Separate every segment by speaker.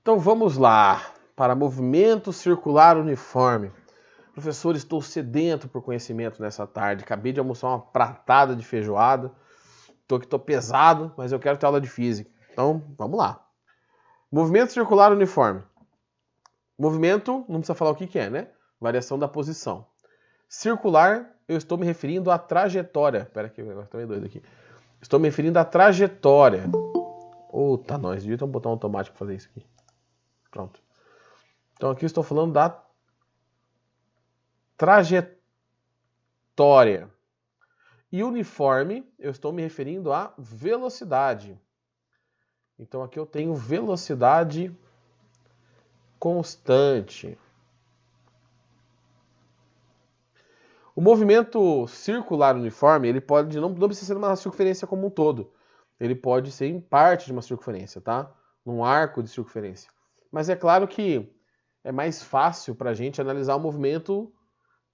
Speaker 1: Então vamos lá, para movimento circular uniforme. Professor, estou sedento por conhecimento nessa tarde. Acabei de almoçar uma pratada de feijoada. Estou pesado, mas eu quero ter aula de física. Então, vamos lá. Movimento circular uniforme. Movimento, não precisa falar o que é, né? Variação da posição. Circular, eu estou me referindo à trajetória. Espera que o negócio tá meio doido aqui. Estou me referindo à trajetória. Tá nós, devia ter um botão automático para fazer isso aqui. Pronto. Então aqui eu estou falando da trajetória. E uniforme, eu estou me referindo à velocidade. Então aqui eu tenho velocidade constante. O movimento circular uniforme, ele pode não precisa ser uma circunferência como um todo. Ele pode ser em parte de uma circunferência, tá? Num arco de circunferência. Mas é claro que é mais fácil para a gente analisar o movimento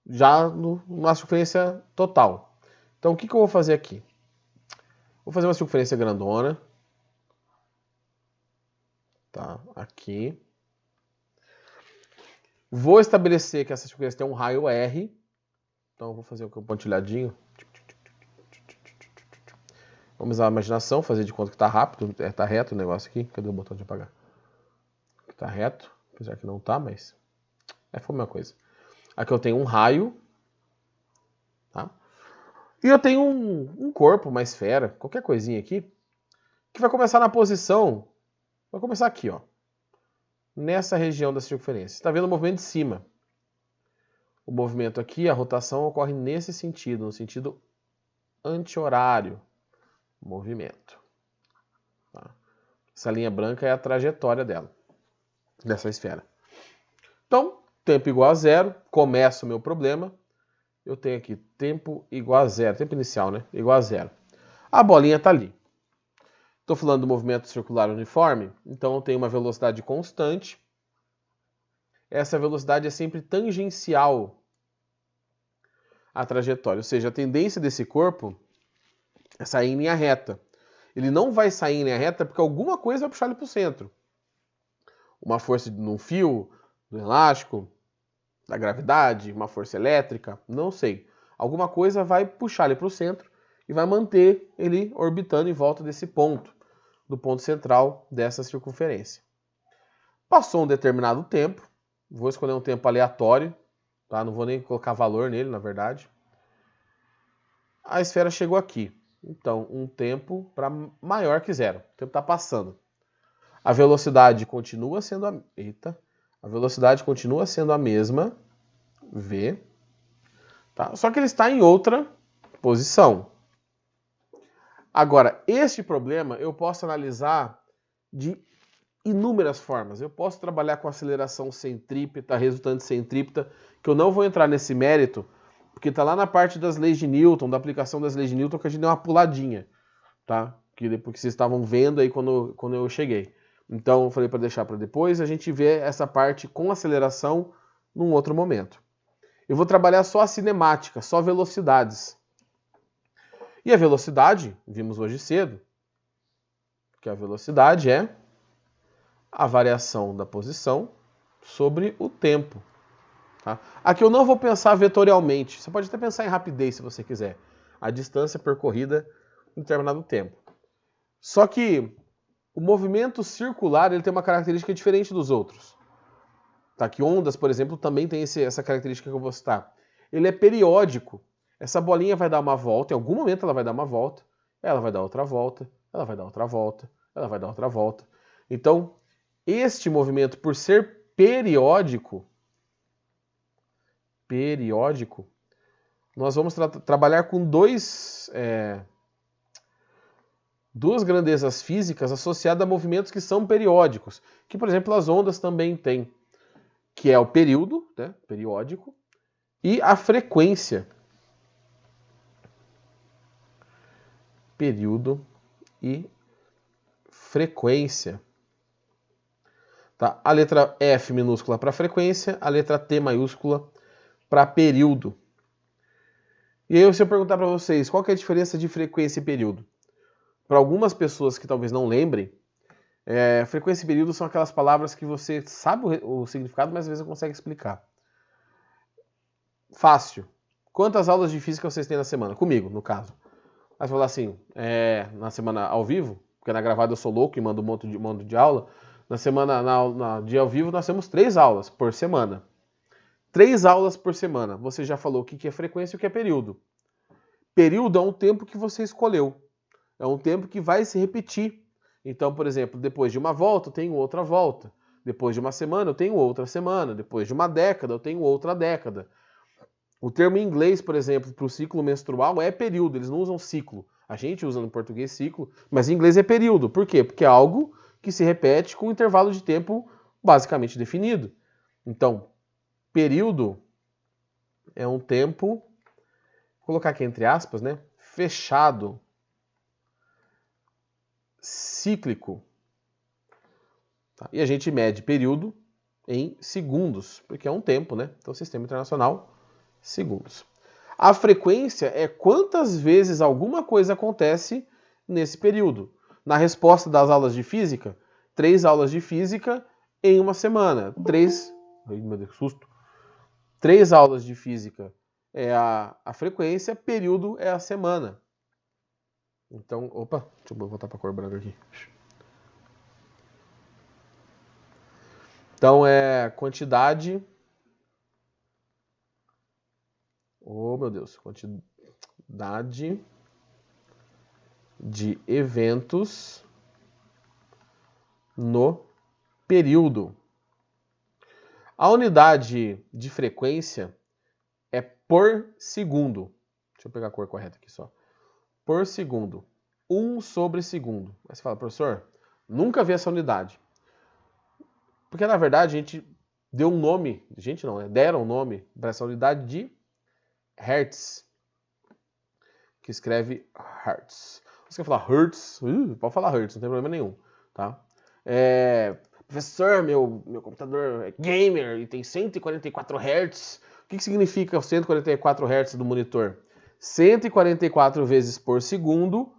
Speaker 1: já numa circunferência total. Então o que eu vou fazer aqui? Vou fazer uma circunferência grandona. Tá, aqui. Vou estabelecer que essa circunferência tem um raio R. Então eu vou fazer um pontilhadinho. Vamos usar a imaginação, fazer de conta que está rápido. Está reto o negócio aqui. Cadê o botão de apagar? Está reto. Apesar que não está, mas foi a mesma coisa. Aqui eu tenho um raio. Tá? E eu tenho um corpo, uma esfera, qualquer coisinha aqui, que vai começar na posição. Vai começar aqui, ó. Nessa região da circunferência. Você está vendo o movimento de cima. O movimento aqui, a rotação ocorre nesse sentido, no sentido anti-horário. Movimento. Tá? Essa linha branca é a trajetória dela, dessa esfera. Então, tempo igual a zero, começa o meu problema. Eu tenho aqui tempo igual a zero, tempo inicial, né? Igual a zero. A bolinha está ali. Estou falando do movimento circular uniforme, então eu tenho uma velocidade constante. Essa velocidade é sempre tangencial à trajetória, ou seja, a tendência desse corpo é sair em linha reta. Ele não vai sair em linha reta porque alguma coisa vai puxar ele para o centro. Uma força num fio, do elástico, da gravidade, uma força elétrica, não sei. Alguma coisa vai puxar ele para o centro e vai manter ele orbitando em volta desse ponto, do ponto central dessa circunferência. Passou um determinado tempo, vou escolher um tempo aleatório, tá? Não vou nem colocar valor nele, na verdade. A esfera chegou aqui. Então, um tempo para maior que zero. O tempo está passando. A velocidade continua sendo a... A velocidade continua sendo a mesma, v. Tá? Só que ele está em outra posição. Agora, este problema eu posso analisar de inúmeras formas. Eu posso trabalhar com aceleração centrípeta, resultante centrípeta, que eu não vou entrar nesse mérito, porque está lá na parte das leis de Newton, da aplicação das leis de Newton, que a gente deu uma puladinha, tá? Porque vocês estavam vendo aí quando eu cheguei. Então, eu falei para deixar para depois, a gente vê essa parte com aceleração num outro momento. Eu vou trabalhar só a cinemática, só velocidades. E a velocidade, vimos hoje cedo, que a velocidade é a variação da posição sobre o tempo. Tá? Aqui eu não vou pensar vetorialmente. Você pode até pensar em rapidez se você quiser. A distância percorrida em determinado tempo. Só que o movimento circular ele tem uma característica diferente dos outros. Tá? Que ondas, por exemplo, também tem essa característica que eu vou citar. Ele é periódico. Essa bolinha vai dar uma volta, em algum momento ela vai dar uma volta, ela vai dar outra volta, ela vai dar outra volta, ela vai dar outra volta. Então, este movimento, por ser periódico, nós vamos trabalhar com duas grandezas físicas associadas a movimentos que são periódicos, que, por exemplo, as ondas também têm, que é o período, né, periódico, e a frequência. Período e frequência. Tá? A letra F minúscula para frequência, a letra T maiúscula para período. E aí, se eu perguntar para vocês, qual que é a diferença de frequência e período? Para algumas pessoas que talvez não lembrem, Frequência e período são aquelas palavras que você sabe o significado, mas às vezes não consegue explicar. Fácil. Quantas aulas de física vocês têm na semana? Comigo, no caso. Aí você fala assim, na semana ao vivo, porque na gravada eu sou louco e mando um monte de aula. Na semana, na dia ao vivo, nós temos 3 aulas por semana. 3 aulas por semana. Você já falou o que é frequência e o que é período. Período é um tempo que você escolheu. É um tempo que vai se repetir. Então, por exemplo, depois de uma volta, eu tenho outra volta. Depois de uma semana, eu tenho outra semana. Depois de uma década, eu tenho outra década. O termo em inglês, por exemplo, para o ciclo menstrual é período. Eles não usam ciclo. A gente usa no português ciclo, mas em inglês é período. Por quê? Porque é algo que se repete com um intervalo de tempo basicamente definido. Então, período é um tempo, vou colocar aqui entre aspas, né? Fechado, cíclico. Tá? E a gente mede período em segundos, porque é um tempo, né? Então, Sistema Internacional, segundos. A frequência é quantas vezes alguma coisa acontece nesse período. Na resposta das aulas de física, 3 aulas de física em uma semana. 3... Ai, meu Deus, que susto. 3 aulas de física é a frequência, período é a semana. Então, opa, deixa eu voltar para a cor branca aqui. Então, é quantidade... Oh, meu Deus. Quantidade de eventos no período. A unidade de frequência é por segundo. Deixa eu pegar a cor correta aqui só. Por segundo. 1 sobre segundo. Aí você fala, professor, nunca vi essa unidade. Porque, na verdade, a gente deu um nome, gente não, né? Deram um nome para essa unidade de Hertz. Que escreve Hertz. Você quer falar Hertz? Pode falar Hertz, não tem problema nenhum. Tá? Professor, meu computador é gamer e tem 144 Hz. O que significa 144 Hz do monitor? 144 vezes por segundo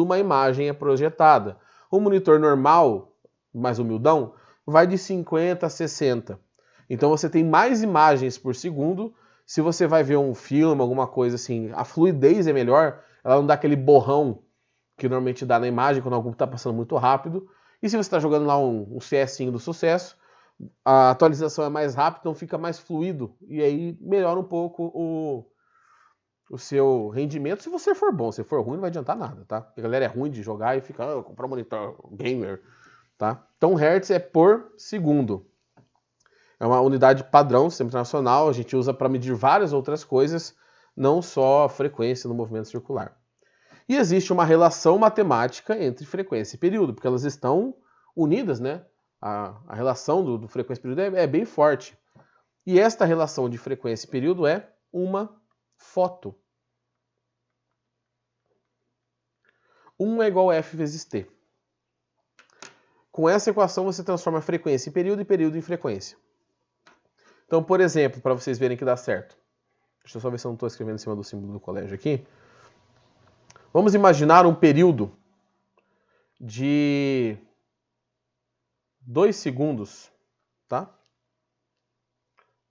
Speaker 1: uma imagem é projetada. O monitor normal, mais humildão, vai de 50 a 60. Então você tem mais imagens por segundo. Se você vai ver um filme, alguma coisa assim, a fluidez é melhor, ela não dá aquele borrão que normalmente dá na imagem quando algo está passando muito rápido. E se você está jogando lá um CSinho do sucesso, a atualização é mais rápida, então fica mais fluido. E aí melhora um pouco o seu rendimento, se você for bom. Se for ruim, não vai adiantar nada, tá? Porque a galera é ruim de jogar e fica, comprar um monitor gamer, tá? Então, Hertz é por segundo. É uma unidade padrão, sistema internacional, a gente usa para medir várias outras coisas, não só a frequência no movimento circular. E existe uma relação matemática entre frequência e período, porque elas estão unidas, né? A relação do frequência e período é bem forte. E esta relação de frequência e período é uma foto. 1 é igual a F vezes T. Com essa equação você transforma frequência em período e período em frequência. Então, por exemplo, para vocês verem que dá certo. Deixa eu só ver se eu não estou escrevendo em cima do símbolo do colégio aqui. Vamos imaginar um período de 2 segundos, tá?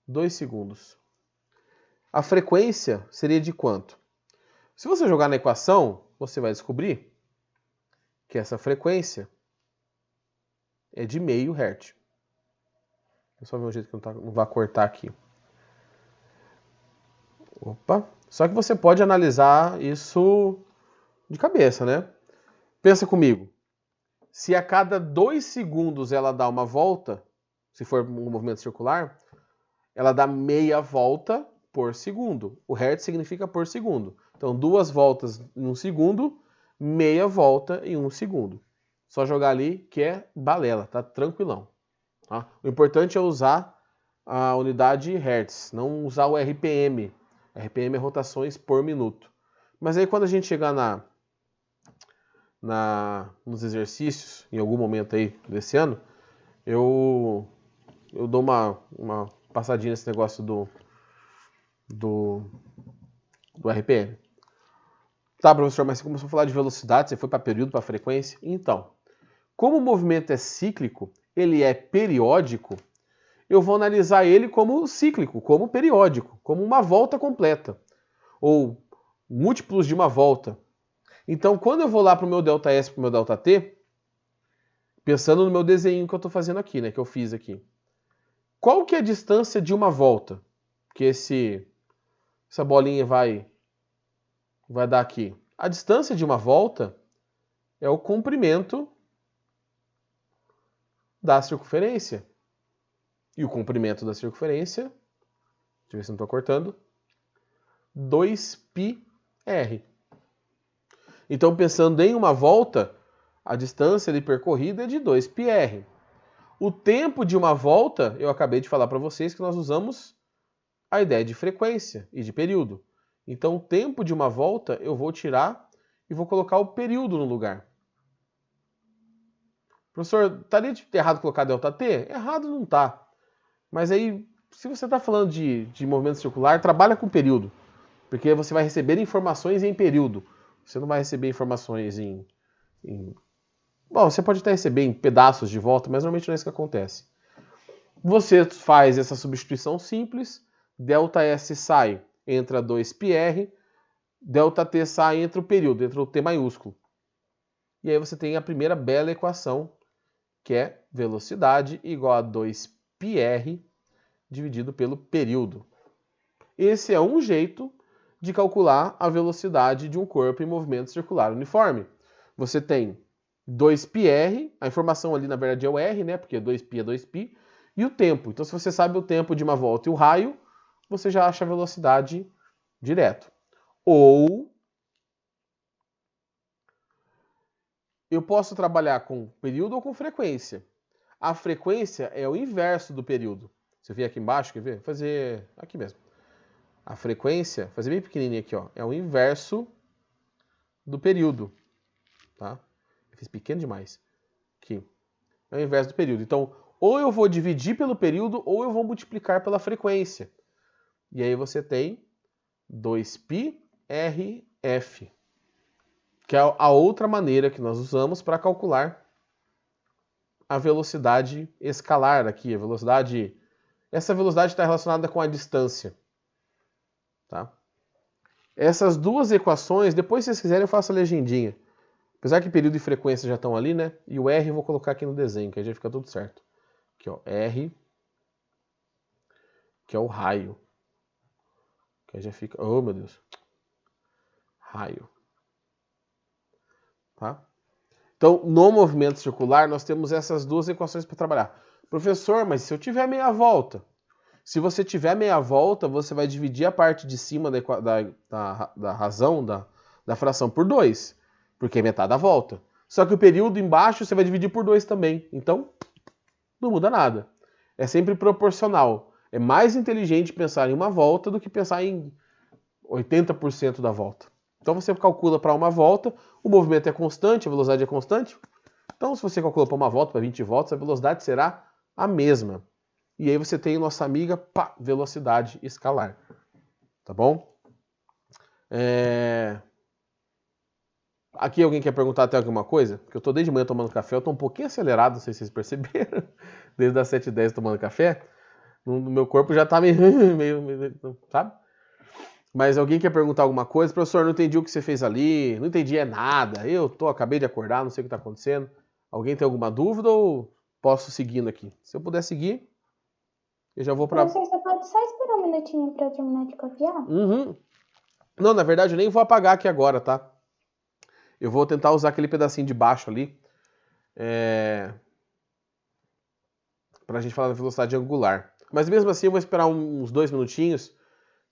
Speaker 1: 2 segundos. A frequência seria de quanto? Se você jogar na equação, você vai descobrir que essa frequência é de meio Hz. Deixa eu só ver um jeito que não vai cortar aqui. Opa! Só que você pode analisar isso de cabeça, né? Pensa comigo. Se a cada 2 segundos ela dá uma volta, se for um movimento circular, ela dá meia volta por segundo. O Hertz significa por segundo. Então, 2 voltas em 1 segundo, meia volta em 1 segundo. Só jogar ali que é balela, tá tranquilão. Tá? O importante é usar a unidade Hertz, não usar o RPM. RPM é rotações por minuto. Mas aí quando a gente chegar nos exercícios, em algum momento aí desse ano, eu dou uma passadinha nesse negócio do RPM. Tá, professor, mas você começou a falar de velocidade, você foi para período, para frequência? Então, Como o movimento é cíclico, ele é periódico, eu vou analisar ele como cíclico, como periódico, como uma volta completa, ou múltiplos de uma volta. Então, quando eu vou lá para o meu ΔS, para o meu ΔT, pensando no meu desenho que eu estou fazendo aqui, né, que eu fiz aqui, qual que é a distância de uma volta que essa bolinha vai dar aqui? A distância de uma volta é o comprimento da circunferência. E o comprimento da circunferência, deixa eu ver se não estou cortando, 2πr. Então, pensando em uma volta, a distância ali percorrida é de 2πr. O tempo de uma volta, eu acabei de falar para vocês que nós usamos a ideia de frequência e de período. Então, o tempo de uma volta eu vou tirar e vou colocar o período no lugar. Professor, estaria errado colocar ΔT? Errado não está. Mas aí, se você está falando de movimento circular, trabalha com período. Porque você vai receber informações em período. Você não vai receber informações Bom, você pode até receber em pedaços de volta, mas normalmente não é isso que acontece. Você faz essa substituição simples, ΔS sai, entra 2πr, ΔT sai, entra o período, entra o T maiúsculo. E aí você tem a primeira bela equação, que é velocidade igual a 2πr dividido pelo período. Esse é um jeito de calcular a velocidade de um corpo em movimento circular uniforme. Você tem 2πr, a informação ali na verdade é o r, né? Porque 2π é 2π, e o tempo. Então, se você sabe o tempo de uma volta e o raio, você já acha a velocidade direto. Ou eu posso trabalhar com período ou com frequência. A frequência é o inverso do período. Você vê aqui embaixo, quer ver? Vou fazer aqui mesmo. A frequência, fazer bem pequenininho aqui, ó, é o inverso do período, tá? Eu fiz pequeno demais. Aqui. É o inverso do período. Então, ou eu vou dividir pelo período, ou eu vou multiplicar pela frequência. E aí você tem 2πrf, que é a outra maneira que nós usamos para calcular a velocidade escalar aqui. A velocidade, essa velocidade está relacionada com a distância. Tá? Essas duas equações, depois se vocês quiserem eu faço a legendinha. Apesar que período e frequência já estão ali, né? E o R eu vou colocar aqui no desenho, que aí já fica tudo certo. Aqui, ó, R, que é o raio. Que aí já fica... Oh, meu Deus. Raio. Tá? Então, no movimento circular, nós temos essas duas equações para trabalhar. Professor, mas se eu tiver meia volta? Se você tiver meia volta, você vai dividir a parte de cima da razão, da fração, por 2. Porque é metade da volta. Só que o período embaixo você vai dividir por 2 também. Então, não muda nada. É sempre proporcional. É mais inteligente pensar em uma volta do que pensar em 80% da volta. Então você calcula para uma volta, o movimento é constante, a velocidade é constante. Então se você calcula para uma volta, para 20 voltas, a velocidade será a mesma. E aí você tem nossa amiga, velocidade escalar. Tá bom? Aqui alguém quer perguntar até alguma coisa? Porque eu tô desde manhã tomando café, eu tô um pouquinho acelerado, não sei se vocês perceberam. Desde as 7h10 tomando café. No meu corpo já tá meio sabe? Mas alguém quer perguntar alguma coisa? Professor, não entendi o que você fez ali, não entendi nada. Acabei de acordar, não sei o que está acontecendo. Alguém tem alguma dúvida ou posso seguindo aqui? Se eu puder seguir, eu já vou para...
Speaker 2: Professor, você pode só esperar um minutinho para eu terminar de copiar?
Speaker 1: Uhum. Não, na verdade eu nem vou apagar aqui agora, tá? Eu vou tentar usar aquele pedacinho de baixo ali para a gente falar da velocidade angular. Mas mesmo assim eu vou esperar uns 2 minutinhos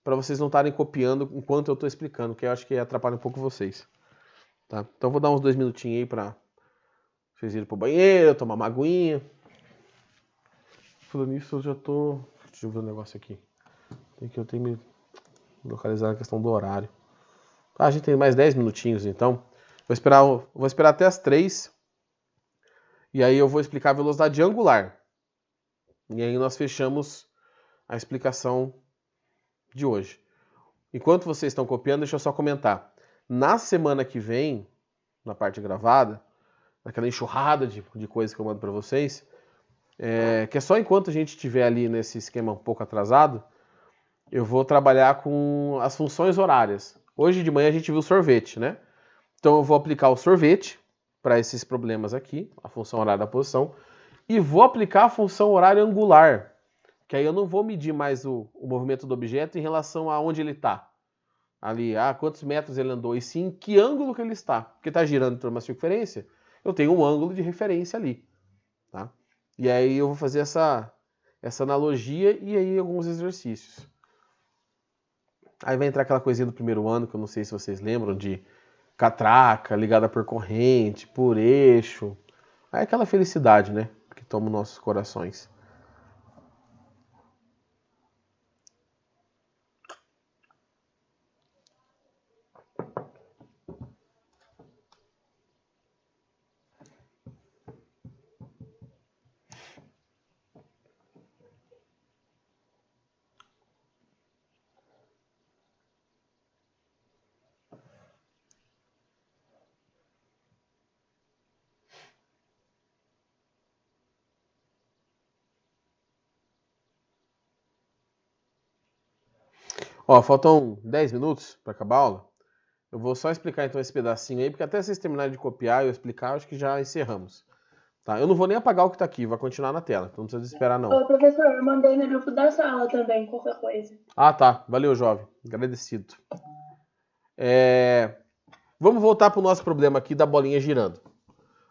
Speaker 1: para vocês não estarem copiando enquanto eu estou explicando, que eu acho que atrapalha um pouco vocês. Tá? Então vou dar uns 2 minutinhos aí para vocês irem pro banheiro, tomar uma aguinha. Falando nisso, eu já tô... Deixa eu ver um negócio aqui. Eu tenho que me localizar na questão do horário. A gente tem mais 10 minutinhos, então. Vou esperar até as 3. E aí eu vou explicar a velocidade angular. E aí nós fechamos a explicação de hoje. Enquanto vocês estão copiando, deixa eu só comentar. Na semana que vem, na parte gravada, aquela enxurrada de coisas que eu mando para vocês, que é só enquanto a gente estiver ali nesse esquema um pouco atrasado, eu vou trabalhar com as funções horárias. Hoje de manhã a gente viu sorvete, né? Então eu vou aplicar o sorvete para esses problemas aqui, a função horária da posição, e vou aplicar a função horária angular, que aí eu não vou medir mais o movimento do objeto em relação a onde ele está. Ali, quantos metros ele andou, e sim que ângulo que ele está. Porque está girando por uma circunferência, eu tenho um ângulo de referência ali. Tá? E aí eu vou fazer essa analogia e aí alguns exercícios. Aí vai entrar aquela coisinha do primeiro ano, que eu não sei se vocês lembram, de catraca ligada por corrente, por eixo. Aí aquela felicidade, né? Que toma nossos corações. Ó, faltam 10 minutos para acabar a aula. Eu vou só explicar então esse pedacinho aí, porque até vocês terminarem de copiar e eu explicar, acho que já encerramos. Tá? Eu não vou nem apagar o que está aqui, vai continuar na tela, então não precisa esperar não.
Speaker 2: Ô, professor, eu mandei no grupo da sala também, qualquer coisa.
Speaker 1: Ah, tá. Valeu, jovem. Agradecido. Vamos voltar para o nosso problema aqui da bolinha girando.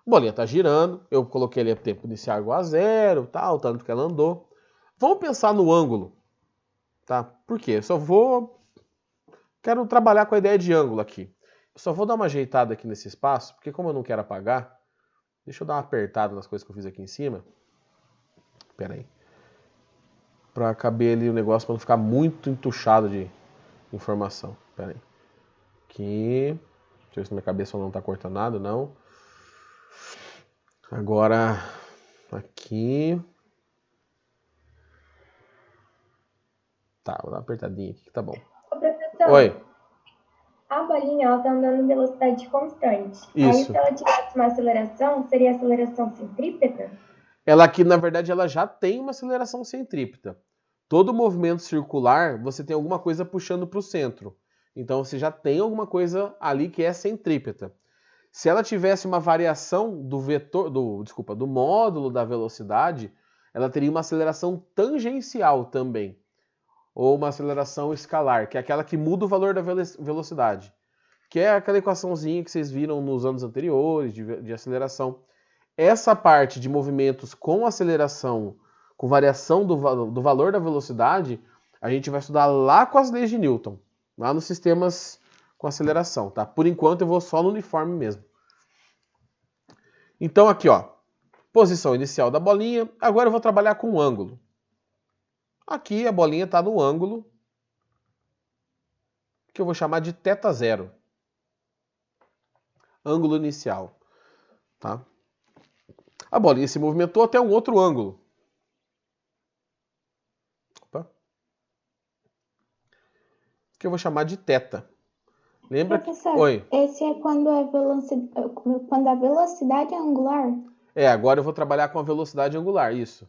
Speaker 1: A bolinha está girando, eu coloquei ali o tempo inicial igual a zero, tal, tanto que ela andou. Vamos pensar no ângulo, tá? Por quê? Quero trabalhar com a ideia de ângulo aqui. Eu só vou dar uma ajeitada aqui nesse espaço, porque como eu não quero apagar, deixa eu dar uma apertada nas coisas que eu fiz aqui em cima. Pera aí. Pra caber ali o negócio, pra não ficar muito entuchado de informação. Pera aí. Aqui. Deixa eu ver se minha cabeça não tá cortando nada, não. Agora, aqui. Tá, vou dar uma apertadinha aqui que tá bom.
Speaker 2: Ô, professor,
Speaker 1: Oi.
Speaker 2: a bolinha ela tá andando em velocidade constante. Aí
Speaker 1: Isso.
Speaker 2: se ela tivesse uma aceleração, seria aceleração centrípeta?
Speaker 1: Ela aqui, na verdade, ela já tem uma aceleração centrípeta. Todo movimento circular, você tem alguma coisa puxando para o centro. Então você já tem alguma coisa ali que é centrípeta. Se ela tivesse uma variação do vetor, do módulo da velocidade, ela teria uma aceleração tangencial também. Ou uma aceleração escalar, que é aquela que muda o valor da velocidade. Que é aquela equaçãozinha que vocês viram nos anos anteriores de aceleração. Essa parte de movimentos com aceleração, com variação do valor da velocidade, a gente vai estudar lá com as leis de Newton, lá nos sistemas com aceleração, tá? Por enquanto eu vou só no uniforme mesmo. Então aqui, ó, posição inicial da bolinha. Agora eu vou trabalhar com o ângulo. Aqui a bolinha está no ângulo que eu vou chamar de θ0. Ângulo inicial, tá? A bolinha se movimentou até um outro ângulo. Opa. Que eu vou chamar de θ. Lembra?
Speaker 2: Professor,
Speaker 1: Oi.
Speaker 2: esse é quando a velocidade é angular?
Speaker 1: Agora eu vou trabalhar com a velocidade angular, isso.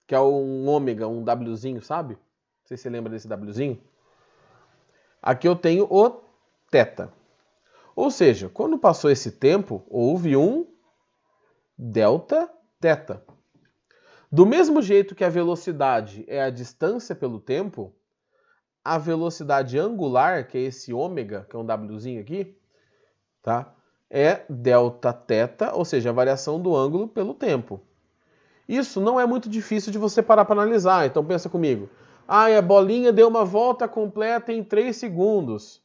Speaker 1: Que é um ômega, um Wzinho, sabe? Não sei se você lembra desse Wzinho. Aqui eu tenho o θ. Ou seja, quando passou esse tempo, houve um delta θ. Do mesmo jeito que a velocidade é a distância pelo tempo, a velocidade angular, que é esse ômega, que é um Wzinho aqui, tá? É delta θ, ou seja, a variação do ângulo pelo tempo. Isso não é muito difícil de você parar para analisar, então pensa comigo. A bolinha deu uma volta completa em 3 segundos.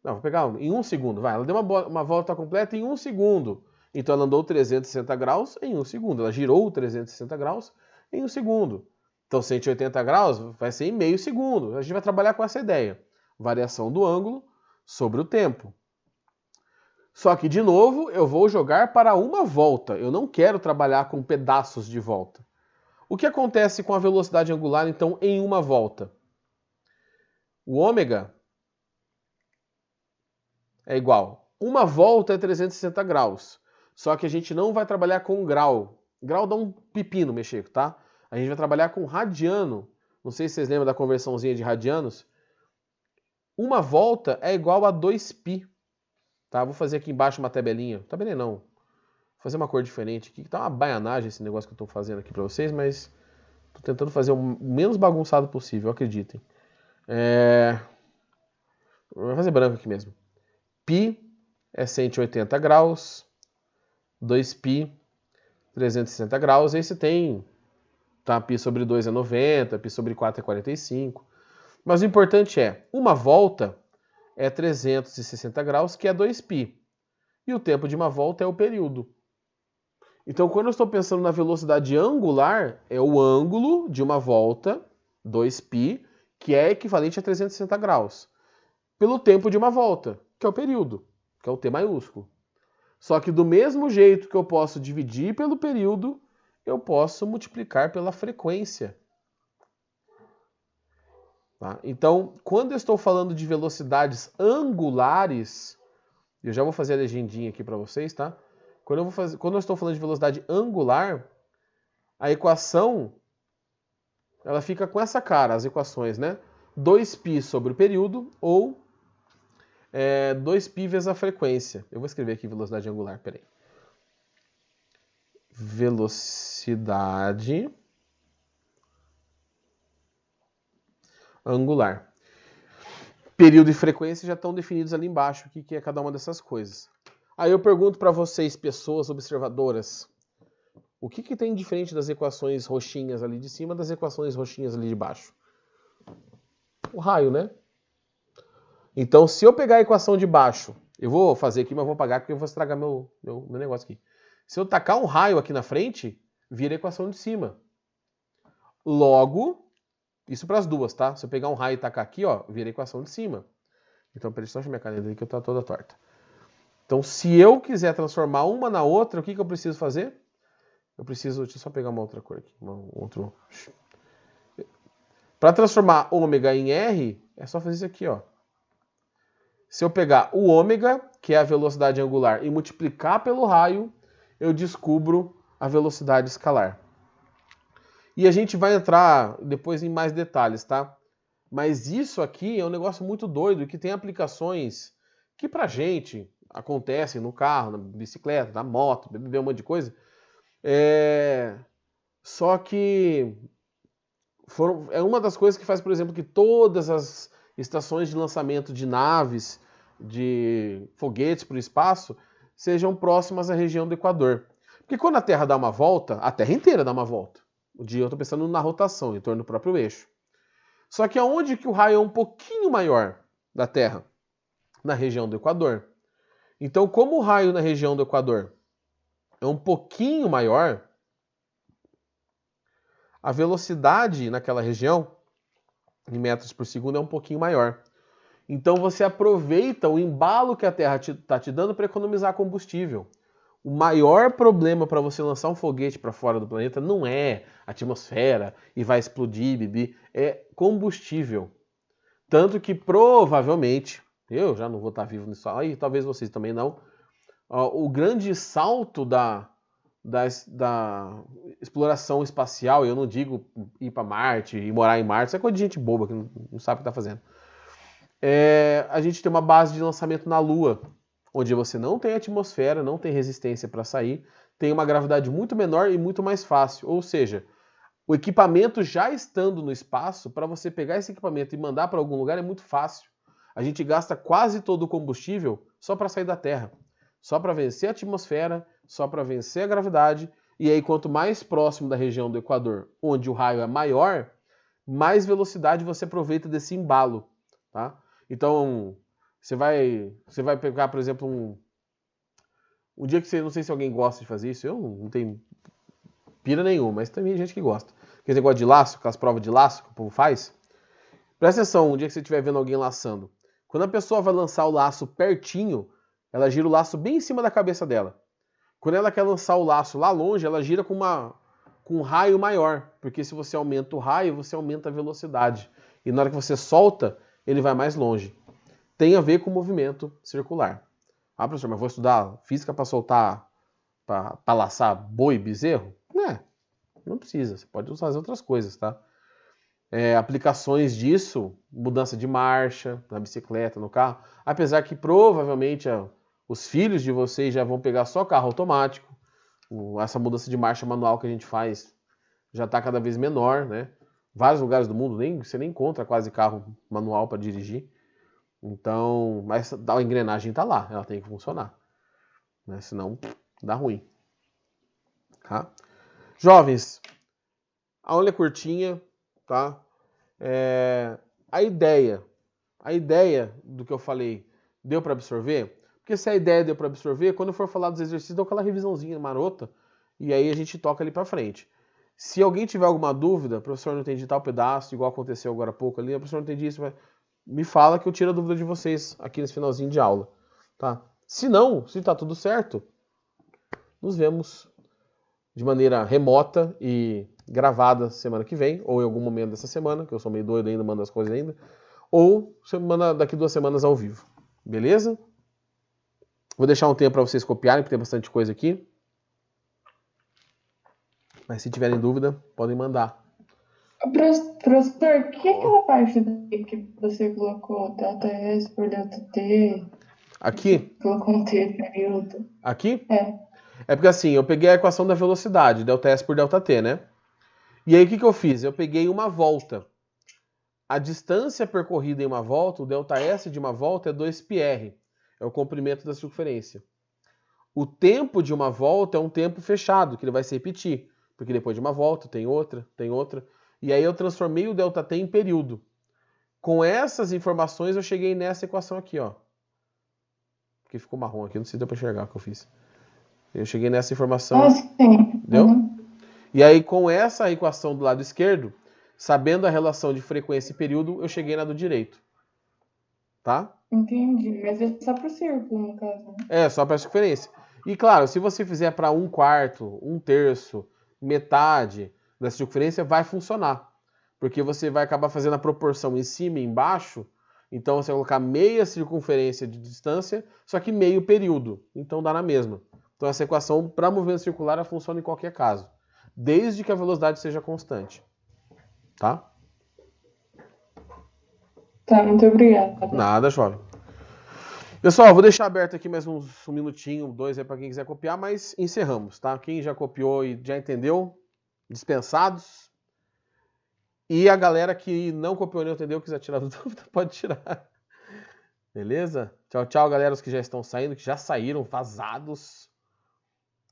Speaker 1: Não, vou pegar em 1 segundo, vai. Ela deu uma volta completa em 1 segundo. Então ela andou 360 graus em 1 segundo. Ela girou 360 graus em 1 segundo. Então 180 graus vai ser em meio segundo. A gente vai trabalhar com essa ideia. Variação do ângulo sobre o tempo. Só que, de novo, eu vou jogar para uma volta. Eu não quero trabalhar com pedaços de volta. O que acontece com a velocidade angular, então, em uma volta? O ômega é igual. Uma volta é 360 graus. Só que a gente não vai trabalhar com grau. Grau dá um pepino mexer, tá? A gente vai trabalhar com radiano. Não sei se vocês lembram da conversãozinha de radianos. Uma volta é igual a 2π. Tá? Vou fazer aqui embaixo uma tabelinha. Tabelinha não. Vou fazer uma cor diferente aqui, que tá uma baianagem esse negócio que eu tô fazendo aqui pra vocês, mas tô tentando fazer o menos bagunçado possível, acreditem. Vou fazer branco aqui mesmo. Π é 180 graus, 2π, 360 graus, aí você tem, tá, π sobre 2 é 90, π sobre 4 é 45. Mas o importante é, uma volta é 360 graus, que é 2π. E o tempo de uma volta é o período. Então, quando eu estou pensando na velocidade angular, é o ângulo de uma volta, 2π, que é equivalente a 360 graus, pelo tempo de uma volta, que é o período, que é o T maiúsculo. Só que do mesmo jeito que eu posso dividir pelo período, eu posso multiplicar pela frequência. Tá? Então, quando eu estou falando de velocidades angulares, eu já vou fazer a legendinha aqui para vocês, tá? Quando eu estou falando de velocidade angular, a equação ela fica com essa cara, as equações, né? 2π sobre o período ou 2π vezes a frequência. Eu vou escrever aqui velocidade angular, peraí. Velocidade angular. Período e frequência já estão definidos ali embaixo, o que é cada uma dessas coisas. Aí eu pergunto para vocês, pessoas observadoras, o que tem diferente das equações roxinhas ali de cima das equações roxinhas ali de baixo? O raio, né? Então, se eu pegar a equação de baixo, eu vou fazer aqui, mas vou apagar porque eu vou estragar meu negócio aqui. Se eu tacar um raio aqui na frente, vira a equação de cima. Logo, isso para as duas, tá? Se eu pegar um raio e tacar aqui, ó, vira a equação de cima. Então, peraí, só minha caneta aqui que eu tô toda torta. Então, se eu quiser transformar uma na outra, o que eu preciso fazer? Deixa eu só pegar uma outra cor aqui. Para transformar ômega em R, é só fazer isso aqui, ó. Se eu pegar o ômega, que é a velocidade angular, e multiplicar pelo raio, eu descubro a velocidade escalar. E a gente vai entrar depois em mais detalhes, tá? Mas isso aqui é um negócio muito doido, que tem aplicações que pra gente acontecem no carro, na bicicleta, na moto, beber um monte de coisa. Só que é uma das coisas que faz, por exemplo, que todas as estações de lançamento de naves, de foguetes para o espaço, sejam próximas à região do Equador. Porque quando a Terra dá uma volta, a Terra inteira dá uma volta. O dia eu estou pensando na rotação, em torno do próprio eixo. Só que aonde que o raio é um pouquinho maior da Terra? Na região do Equador. Então, como o raio na região do Equador é um pouquinho maior, a velocidade naquela região, em metros por segundo, é um pouquinho maior. Então você aproveita o embalo que a Terra está te dando para economizar combustível. O maior problema para você lançar um foguete para fora do planeta não é a atmosfera e vai explodir, bibi, é combustível. Tanto que provavelmente, eu já não vou estar vivo nisso aí, talvez vocês também não, o grande salto da exploração espacial, eu não digo ir para Marte e morar em Marte, isso é coisa de gente boba que não sabe o que está fazendo. A gente tem uma base de lançamento na Lua, onde você não tem atmosfera, não tem resistência para sair, tem uma gravidade muito menor e muito mais fácil. Ou seja, o equipamento já estando no espaço, para você pegar esse equipamento e mandar para algum lugar é muito fácil. A gente gasta quase todo o combustível só para sair da Terra, só para vencer a atmosfera, só para vencer a gravidade. E aí, quanto mais próximo da região do Equador, onde o raio é maior, mais velocidade você aproveita desse embalo, tá? Então, você vai pegar, por exemplo, um dia que você, não sei se alguém gosta de fazer isso, eu não tenho pira nenhuma, mas tem gente que gosta. Aquele negócio de laço, aquelas provas de laço que o povo faz. Presta atenção, um dia que você estiver vendo alguém laçando. Quando a pessoa vai lançar o laço pertinho, ela gira o laço bem em cima da cabeça dela. Quando ela quer lançar o laço lá longe, ela gira com um raio maior, porque se você aumenta o raio, você aumenta a velocidade. E na hora que você solta, ele vai mais longe. Tem a ver com o movimento circular. Ah, professor, mas vou estudar física para soltar para laçar boi e bezerro? Não precisa. Você pode fazer outras coisas, tá? Aplicações disso, mudança de marcha na bicicleta, no carro. Apesar que provavelmente os filhos de vocês já vão pegar só carro automático. Essa mudança de marcha manual que a gente faz já está cada vez menor, né? Vários lugares do mundo você nem encontra quase carro manual para dirigir. Então, mas a engrenagem está lá, ela tem que funcionar, né? Senão dá ruim. Tá? Jovens, a aula é curtinha, tá? A ideia do que eu falei deu para absorver? Porque se a ideia deu para absorver, quando eu for falar dos exercícios, dou aquela revisãozinha marota e aí a gente toca ali para frente. Se alguém tiver alguma dúvida, professor, não entendi tal pedaço, igual aconteceu agora há pouco ali, professor, não entendi isso, me fala que eu tiro a dúvida de vocês aqui nesse finalzinho de aula, tá? Se não, se tá tudo certo, nos vemos de maneira remota e gravada semana que vem, ou em algum momento dessa semana, que eu sou meio doido ainda, mando as coisas ainda, ou daqui 2 semanas ao vivo, beleza? Vou deixar um tempo para vocês copiarem, porque tem bastante coisa aqui. Mas se tiverem dúvida, podem mandar.
Speaker 2: Professor, o que é aquela parte que você colocou delta S por delta T?
Speaker 1: Aqui?
Speaker 2: Colocou um T período.
Speaker 1: Aqui? É porque assim, eu peguei a equação da velocidade, delta S por delta T, né? E aí o que eu fiz? Eu peguei uma volta. A distância percorrida em uma volta, o delta S de uma volta é 2πr. É o comprimento da circunferência. O tempo de uma volta é um tempo fechado, que ele vai se repetir. Porque depois de uma volta tem outra, tem outra. E aí eu transformei o ΔT em período. Com essas informações eu cheguei nessa equação aqui, ó. Porque ficou marrom aqui, não sei se deu para enxergar o que eu fiz. Eu cheguei nessa informação.
Speaker 2: Sim.
Speaker 1: Deu? E aí com essa equação do lado esquerdo, sabendo a relação de frequência e período, eu cheguei na do direito. Tá?
Speaker 2: Entendi, mas é só para o círculo, no caso.
Speaker 1: É, só para a circunferência. E claro, se você fizer para 1/4, 1/3, metade da circunferência, vai funcionar. Porque você vai acabar fazendo a proporção em cima e embaixo. Então você vai colocar meia circunferência de distância, só que meio período. Então dá na mesma. Então essa equação para movimento circular ela funciona em qualquer caso. Desde que a velocidade seja constante. Tá?
Speaker 2: Tá, muito obrigada.
Speaker 1: Nada, jovem. Pessoal, vou deixar aberto aqui mais um minutinho, 2 aí para quem quiser copiar, mas encerramos, tá? Quem já copiou e já entendeu, dispensados. E a galera que não copiou nem entendeu, quiser tirar dúvida, pode tirar. Beleza? Tchau, tchau, galera, os que já estão saindo, que já saíram, vazados.